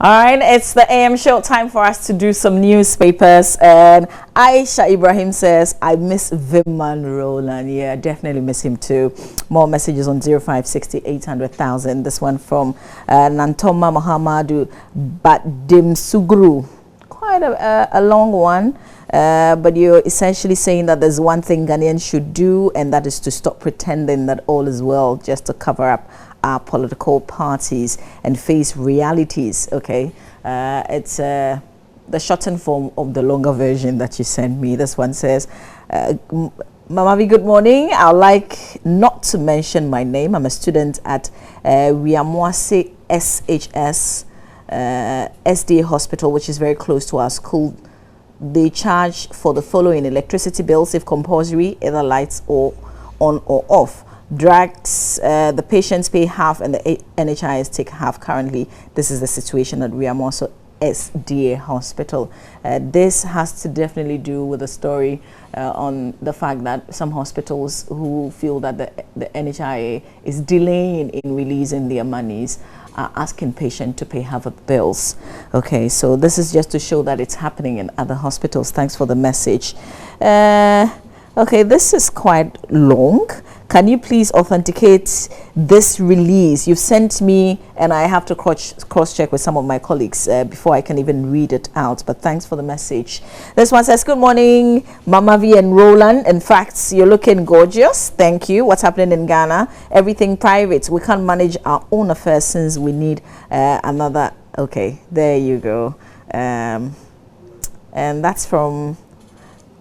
All right, it's the AM show. Time for us to do some newspapers. And Aisha Ibrahim says, I miss Vimman Roland. Yeah, definitely miss him too. More messages on 0560 800,000. This one from Nantoma Muhammadu Badim Sugru. Quite a long one. But you're essentially saying that there's one thing Ghanaians should do, and that is to stop pretending that all is well just to cover up our political parties and face realities. Okay, it's the shortened form of the longer version that you sent me. This one says, Mamavi, good morning. I'd like not to mention my name. I'm a student at Wiamwase SHS SDA Hospital, which is very close to our school. They charge for the following: electricity bills if compulsory, either lights or on or off. Drugs, the patients pay half and the NHIS take half currently. This is the situation at Wiamwase SDA Hospital. This has to definitely do with the story on the fact that some hospitals who feel that the NHIA is delaying in releasing their monies are asking patients to pay half of the bills. Okay, so this is just to show that it's happening in other hospitals. Thanks for the message. Okay, this is quite long. Can you please authenticate this release? You've sent me, and I have to cross-check with some of my colleagues before I can even read it out. But thanks for the message. This one says, good morning, Mama V and Roland. In fact, you're looking gorgeous. Thank you. What's happening in Ghana? Everything private. We can't manage our own affairs since we need another. Okay, there you go. And that's from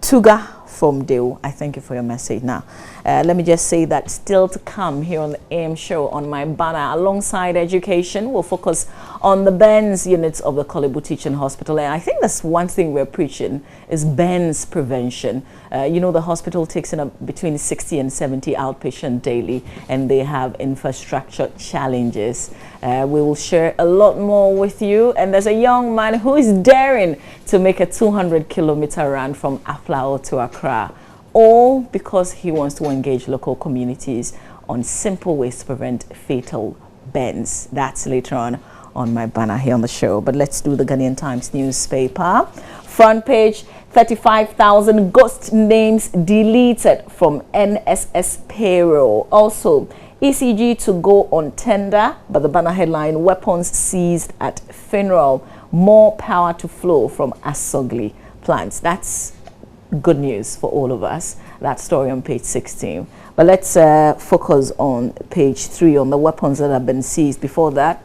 Tuga from Deo. I thank you for your message. Now, let me just say that still to come here on the AM show on my banner, alongside education, we'll focus on the burns units of the Kolebu Teaching Hospital. And I think that's one thing we're preaching is burns prevention. You know, the hospital takes in between 60 and 70 outpatient daily, and they have infrastructure challenges. We will share a lot more with you. And there's a young man who is daring to make a 200-kilometer run from Aflao to Accra, all because he wants to engage local communities on simple ways to prevent fatal burns. That's later on my banner here on the show. But let's do the Ghanaian Times newspaper. Front page, 35,000 ghost names deleted from NSS payroll. Also, ECG to go on tender, but the banner headline, weapons seized at funeral. More power to flow from Asogli plants. That's good news for all of us. That story on page 16. But let's focus on page 3 on the weapons that have been seized. Before that,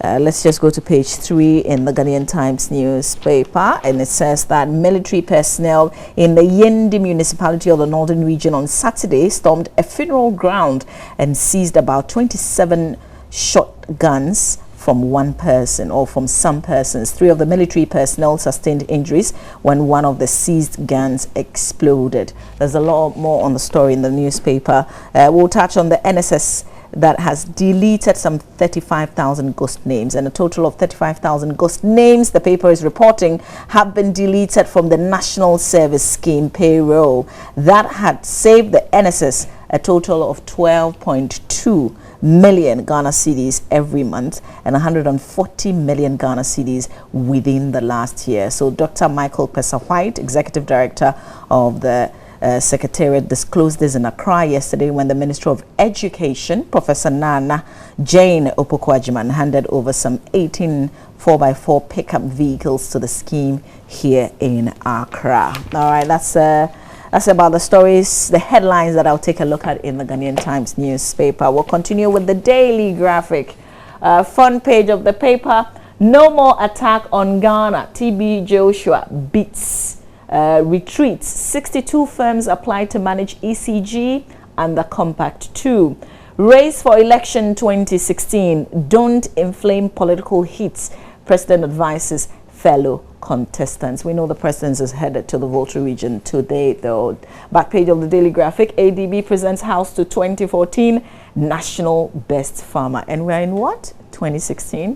let's just go to page 3 in the Ghanaian Times newspaper, and it says that military personnel in the Yendi municipality of the Northern Region on Saturday stormed a funeral ground and seized about 27 shotguns from one person or from some persons. 3 of the military personnel sustained injuries when one of the seized guns exploded. There's a lot more on the story in the newspaper. We'll touch on the NSS that has deleted some 35,000 ghost names, and a total of 35,000 ghost names, the paper is reporting, have been deleted from the National Service Scheme payroll. That had saved the NSS a total of 12.2 million Ghana cedis every month and 140 million Ghana cedis within the last year. So Dr. Michael Pesa-White, Executive Director of the Secretariat, disclosed this in Accra yesterday when the Minister of Education, Professor Nana Jane Opoku-Agyeman, handed over some 18 4x4 pickup vehicles to the scheme here in Accra. All right, that's about the stories, the headlines that I'll take a look at in the Ghanaian Times newspaper. We'll continue with the daily graphic. Front page of the paper, no more attack on Ghana. TB Joshua beats retreats. 62 firms apply to manage ECG and the Compact 2. Race for election 2016. Don't inflame political heats. President advises fellow contestants. We know the president is headed to the Volta region today, though. Back page of the Daily Graphic, ADB presents house to 2014 National Best Farmer. And we're in what? 2016.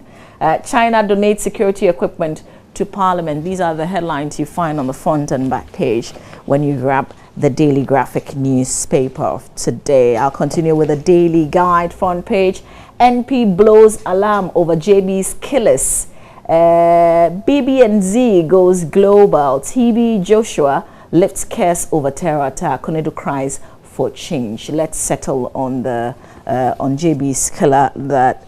China donates security equipment to Parliament. These are the headlines you find on the front and back page when you grab the Daily Graphic newspaper of today. I'll continue with the Daily Guide front page. NP blows alarm over JB's killers. BB&Z goes global. TB Joshua lifts curse over terror attack. Konedu cries for change. Let's settle on the on JB's killer that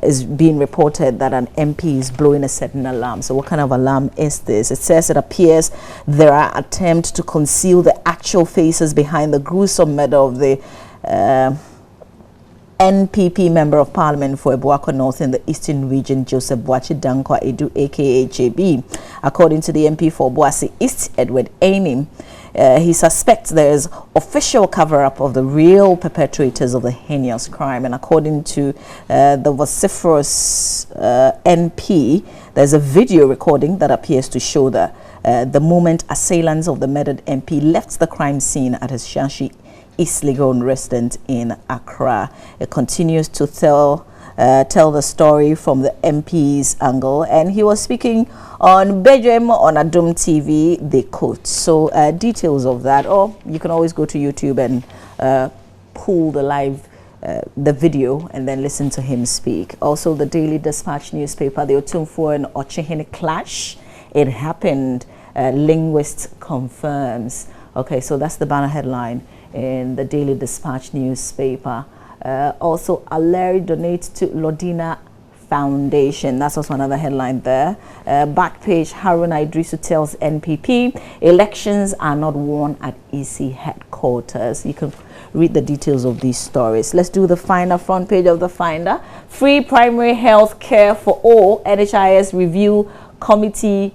is being reported that an MP is blowing a certain alarm. So what kind of alarm is this? It says it appears there are attempts to conceal the actual faces behind the gruesome murder of the NPP Member of Parliament for Ebuako North in the Eastern Region, Joseph Boachi Dankwa Edu, aka JB. According to the MP for Boase East, Edward Ainim, he suspects there is official cover-up of the real perpetrators of the heinous crime. And according to the vociferous NP, there's a video recording that appears to show the moment assailants of the murdered MP left the crime scene at his Shashi East Legon resident in Accra. It continues to tell the story from the MP's angle, and he was speaking on Bedroom on Adum TV, they quote. So details of that, or you can always go to YouTube and pull the video and then listen to him speak. Also, the Daily Dispatch newspaper, the Otumfuo and Ochehene clash. It happened, linguist confirms. Okay, so that's the banner headline in the Daily Dispatch newspaper. Also, Aleri donates to Lodina Foundation. That's also another headline there. Back page, Haruna Idrisu tells NPP elections are not won at EC headquarters. You can read the details of these stories. Let's do the Finder, front page of the Finder. Free primary health care for all. NHIS review committee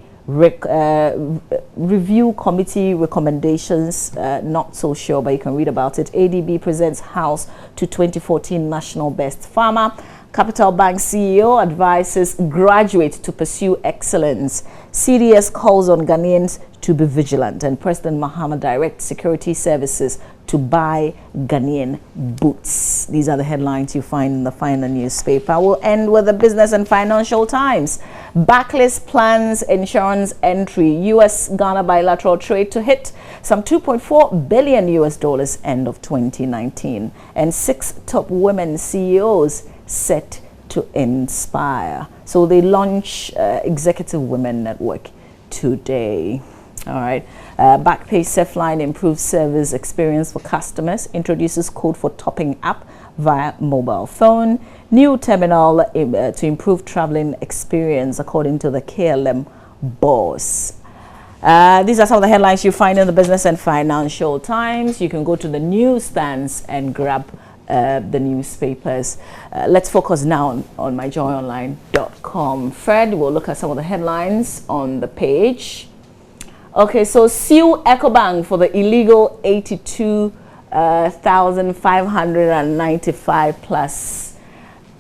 recommendations, not so sure, but you can read about it. ADB presents house to 2014 national best farmer. Capital Bank CEO advises graduates to pursue excellence. CDS calls on Ghanaians to be vigilant, and President Mahama directs security services to buy Ghanaian boots. These are the headlines you find in the Finder newspaper. We'll end with the Business and Financial Times. Backlist plans insurance entry. U.S.-Ghana bilateral trade to hit some $2.4 billion end of 2019. And 6 top women CEOs set to inspire. So they launch Executive Women Network today. All right. Backpage Selfline improves service experience for customers. Introduces code for topping up via mobile phone. New terminal to improve traveling experience, according to the KLM boss. These are some of the headlines you find in the Business and Financial Times. You can go to the newsstands and grab the newspapers. Let's focus now on myjoyonline.com. Fred will look at some of the headlines on the page. Okay, so sue EcoBank for the illegal 82,595 plus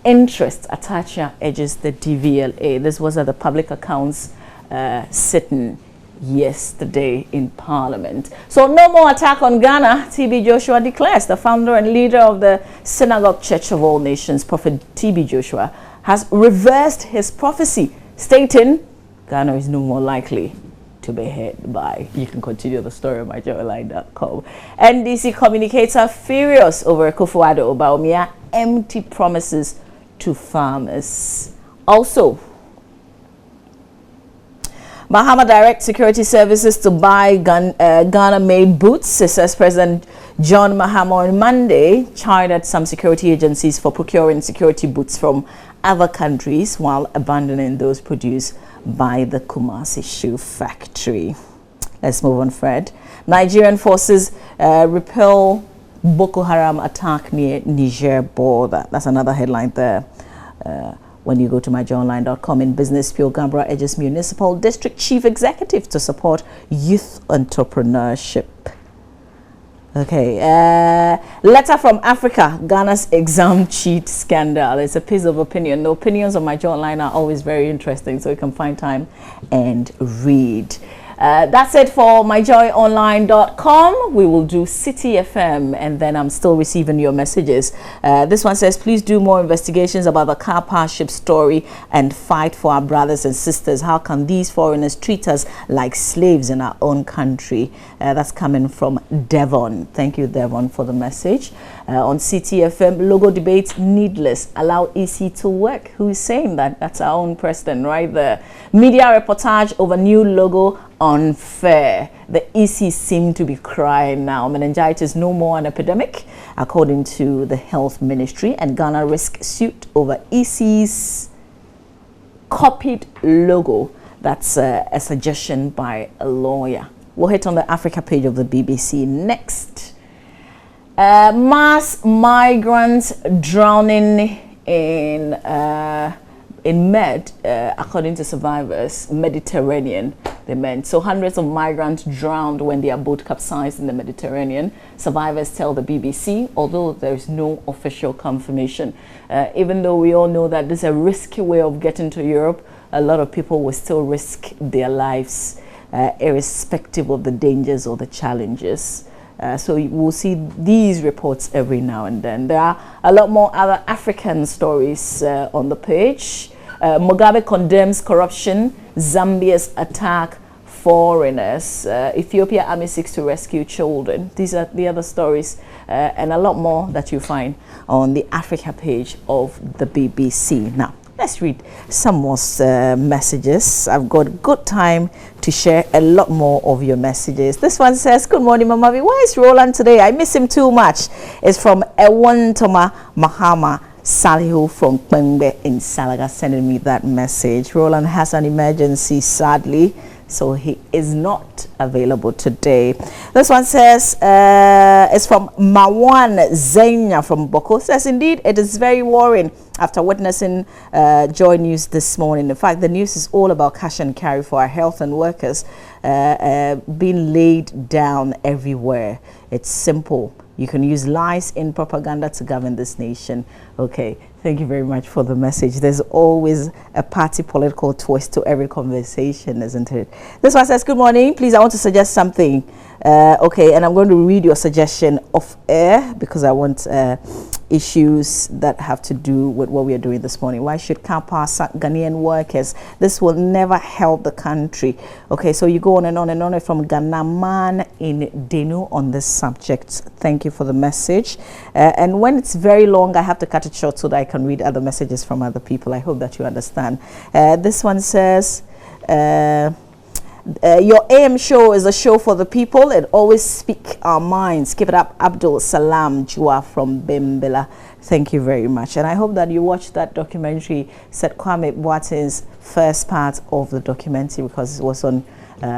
interest. Atacha edges the DVLA. This was at the public accounts sitting yesterday in Parliament. So no more attack on Ghana, TB Joshua declares. The founder and leader of the Synagogue Church of All Nations, Prophet TB Joshua, has reversed his prophecy, stating Ghana is no more likely to be hit by. You can continue the story on myjoyline.com. NDC communicator furious over Akufo-Addo Bawumia empty promises to farmers. Also, Mahama directs security services to buy Ghana-made boots, says President John Mahama on Monday. Chided some security agencies for procuring security boots from other countries while abandoning those produced by the Kumasi shoe factory. Let's move on, Fred. Nigerian forces repel Boko Haram attack near Niger border. That's another headline there. When you go to myjoyonline.com, in business, Pio Gambra urges municipal district chief executive to support youth entrepreneurship. Okay, letter from Africa, Ghana's exam cheat scandal. It's a piece of opinion. The opinions on my Joy Online are always very interesting, so you can find time and read. That's it for myjoyonline.com. We will do City FM, and then I'm still receiving your messages. This one says, please do more investigations about the car partnership story and fight for our brothers and sisters. How can these foreigners treat us like slaves in our own country? That's coming from Devon. Thank you, Devon, for the message. On City FM, logo debate needless. Allow EC to work. Who is saying that? That's our own president right there. Media reportage over new logo unfair. The EC seem to be crying now. Meningitis no more an epidemic, according to the health ministry, and Ghana risk suit over EC's copied logo. That's a suggestion by a lawyer. We'll hit on the Africa page of the BBC next. Mass migrants drowning in according to survivors, Mediterranean, they meant. So hundreds of migrants drowned when their boat capsized in the Mediterranean. Survivors tell the BBC, although there is no official confirmation. Even though we all know that this is a risky way of getting to Europe, a lot of people will still risk their lives, irrespective of the dangers or the challenges. So we'll see these reports every now and then. There are a lot more other African stories on the page. Mugabe condemns corruption. Zambia's attack foreigners. Ethiopia army seeks to rescue children. These are the other stories and a lot more that you find on the Africa page of the BBC. Now, let's read some more messages. I've got good time to share a lot more of your messages. This one says, good morning, Mama V. Why is Roland today? I miss him too much. It's from Ewantoma Mahama Salihu from Kwembe in Salaga sending me that message. Roland has an emergency, sadly, so he is not available today. This one says, it's from Mawan Zenya from Boko. Says, indeed, it is very worrying after witnessing Joy News this morning. In fact, the news is all about cash and carry for our health and workers being laid down everywhere. It's simple. You can use lies in propaganda to govern this nation. Okay, thank you very much for the message. There's always a party political twist to every conversation, isn't it? This one says, good morning. Please, I want to suggest something. Okay, and I'm going to read your suggestion off air because I want issues that have to do with what we are doing this morning. Why should Kapa Ghanaian workers? This will never help the country. Okay, so you go on and on and on from Ghana Man in Denu on this subject. Thank you for the message. And when it's very long, I have to cut it short so that I can read other messages from other people. I hope that you understand. This one says, your AM show is a show for the people. It always speak our minds. Keep it up. Abdul Salam Jua from Bimbila. Thank you very much. And I hope that you watched that documentary, Seth Kwame Boateng's first part of the documentary, because it was on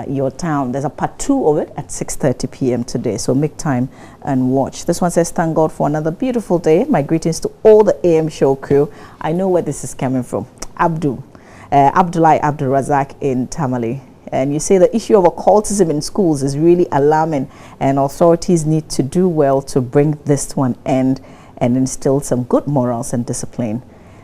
your town. There's a part 2 of it at 6:30 p.m. today. So make time and watch. This one says, thank God for another beautiful day. My greetings to all the AM show crew. I know where this is coming from. Abdullah Abdul Razak in Tamale. And you say the issue of occultism in schools is really alarming, and authorities need to do well to bring this to an end and instill some good morals and discipline.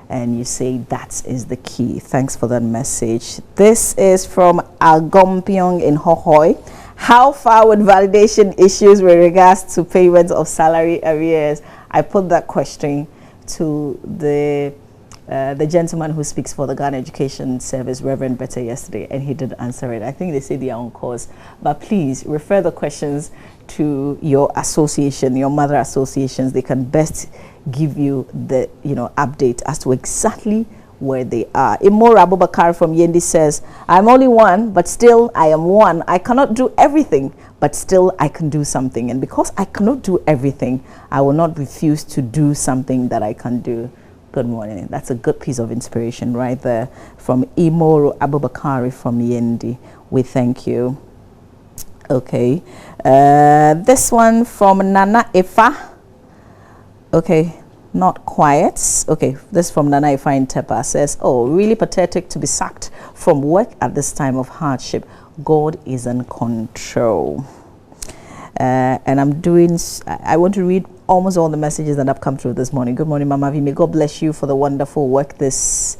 And you say that is the key. Thanks for that message. This is from Agompiong in Hohoi. How far with validation issues with regards to payment of salary arrears? I put that question to the gentleman who speaks for the Ghana Education Service, Reverend Better, yesterday, and he did answer it. I think they say they are on course, but please refer the questions to your association, your mother associations. They can best give you the update as to exactly where they are. Imora Abubakar from Yendi says, I'm only one, but still I am one. I cannot do everything, but still I can do something. And because I cannot do everything, I will not refuse to do something that I can do. Good morning. That's a good piece of inspiration right there from Imoro Abubakari from Yendi. We thank you. Okay. This one from Nana Ifa. Okay. Not quiet. Okay. This from Nana Ifa in Tepa says, oh, really pathetic to be sacked from work at this time of hardship. God is in control. And I want to read almost all the messages that have come through this morning. Good morning, Mama V. May God bless you for the wonderful work this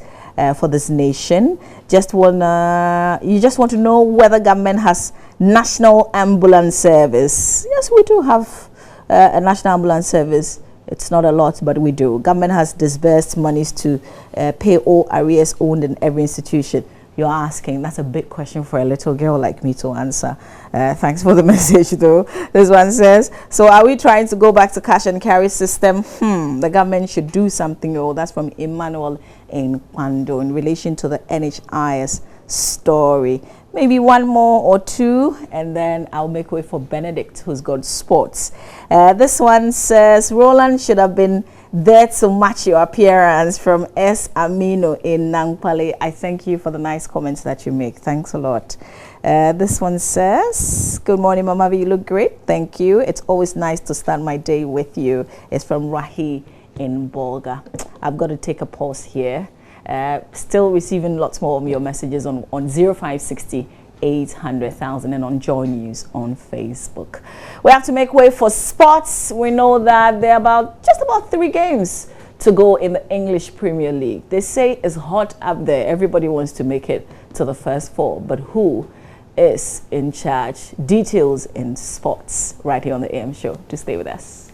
for this nation. You just want to know whether government has national ambulance service. Yes, we do have a national ambulance service. It's not a lot, but we do. Government has disbursed monies to pay all arrears owned in every institution. You're asking, that's a big question for a little girl like me to answer. Thanks for the message though. This one says, so are we trying to go back to cash and carry system? The government should do something. Oh, that's from Emmanuel in Kwando in relation to the NHIS story. Maybe one more or two, and then I'll make way for Benedict, who's got sports. This one says, Roland should have been there to match your appearance, from S. Amino in Nangpale. I thank you for the nice comments that you make. Thanks a lot. This one says, good morning, Mama. You look great. Thank you. It's always nice to start my day with you. It's from Rahi in Bolga. I've got to take a pause here. Still receiving lots more of your messages on 0560 800,000 and on Joy News on Facebook. We have to make way for sports. We know that there are just about 3 games to go in the English Premier League. They say it's hot up there. Everybody wants to make it to the first 4, but who is in charge? Details in sports right here on the AM show. To stay with us.